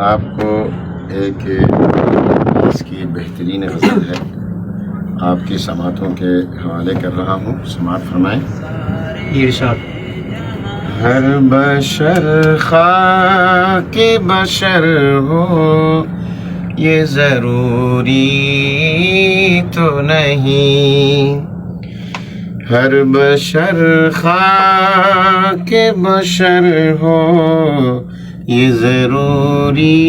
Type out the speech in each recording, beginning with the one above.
آپ کو ایک اس کی بہترین غزل ہے، آپ کی سماعتوں کے حوالے کر رہا ہوں، سماعت فرمائیں۔ ارشاد۔ ہر بشر خاک بشر ہو یہ ضروری تو نہیں، ہر بشر خاک بشر ہو یہ ضروری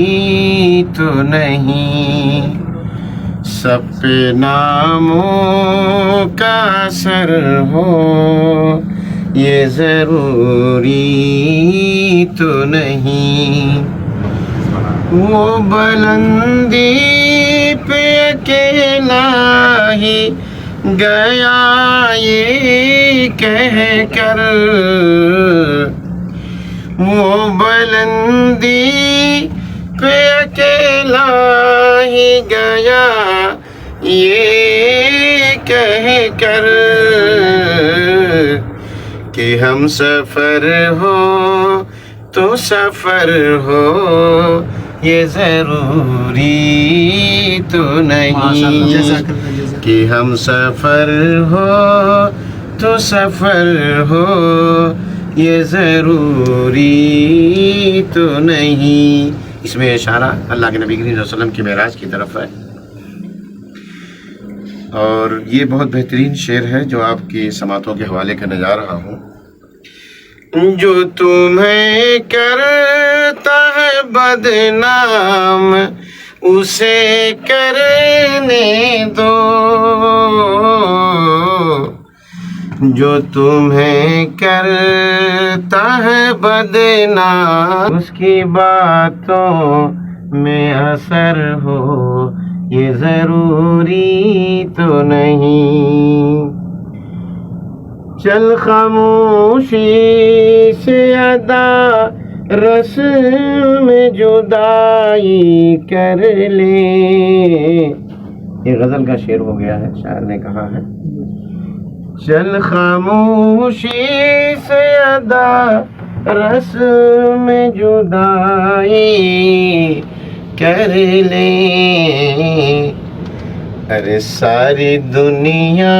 تو نہیں، سب پہ ناموں کا اثر ہو یہ ضروری تو نہیں، وہ بلندی پہ اکیلا ہی گیا یہ کہہ کر، وہ بلندی پہ اکیلا ہی گیا یہ کہہ کر کہ ہم سفر ہو تو سفر ہو یہ ضروری تو نہیں، کہ ہم سفر ہو تو سفر ہو یہ ضروری تو نہیں۔ اس میں اشارہ اللہ کے نبی کریم صلی اللہ علیہ وسلم کی معراج کی طرف ہے، اور یہ بہت بہترین شعر ہے جو آپ کی سماعتوں کے حوالے کرنے جا رہا ہوں۔ جو تمہیں کرتا ہے بدنام اسے کرنے دو، جو تمہیں کرتا ہے بدنام اس کی باتوں میں اثر ہو یہ ضروری تو نہیں، چل خاموشی سے ادا رسم جدائی کر لے، یہ غزل کا شعر ہو گیا ہے، شاعر نے کہا ہے چل خاموشی سے ادا رسم جدائی کر لے، ارے ساری دنیا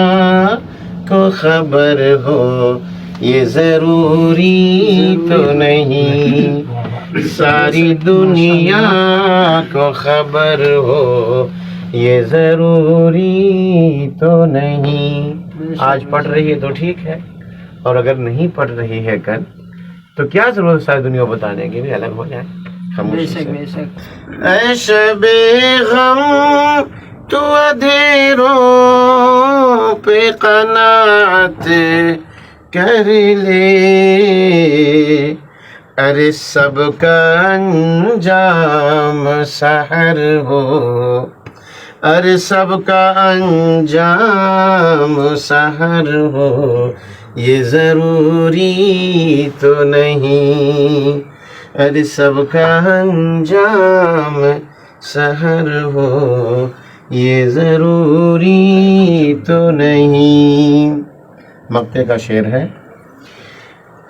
کو خبر ہو یہ ضروری تو نہیں، ساری دنیا کو خبر ہو یہ ضروری تو نہیں۔ آج پڑھ رہی ہے تو ٹھیک ہے، اور اگر نہیں پڑھ رہی ہے کل تو کیا ضرورت ساری دنیا کو بتانے کی، بھی الگ ہو جائے خاموشی سے۔ اے شب غم تو اندھیروں پہ قناعت کر لے، ارے سب کا انجام سحر ہو، ارے سب کا انجام سحر ہو یہ ضروری تو نہیں، ارے سب کا انجام سحر ہو یہ ضروری تو نہیں۔ مقطع کا شعر ہے،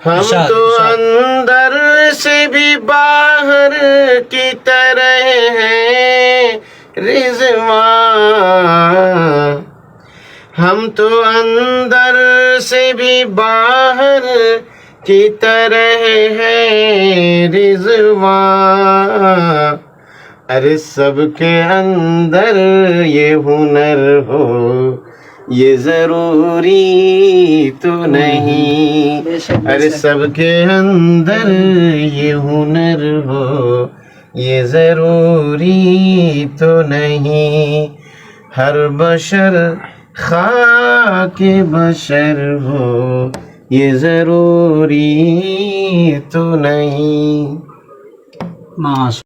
ہم تو اندر سے بھی باہر کی طرح ہیں رضوان، ہم تو اندر سے بھی باہر کی طرح ہیں رضوان، ارے سب کے اندر یہ ہنر ہو یہ ضروری تو نہیں، ارے سب کے اندر یہ ہنر ہو یہ ضروری تو نہیں، ہر بشر خاک بشر ہو یہ ضروری تو نہیں۔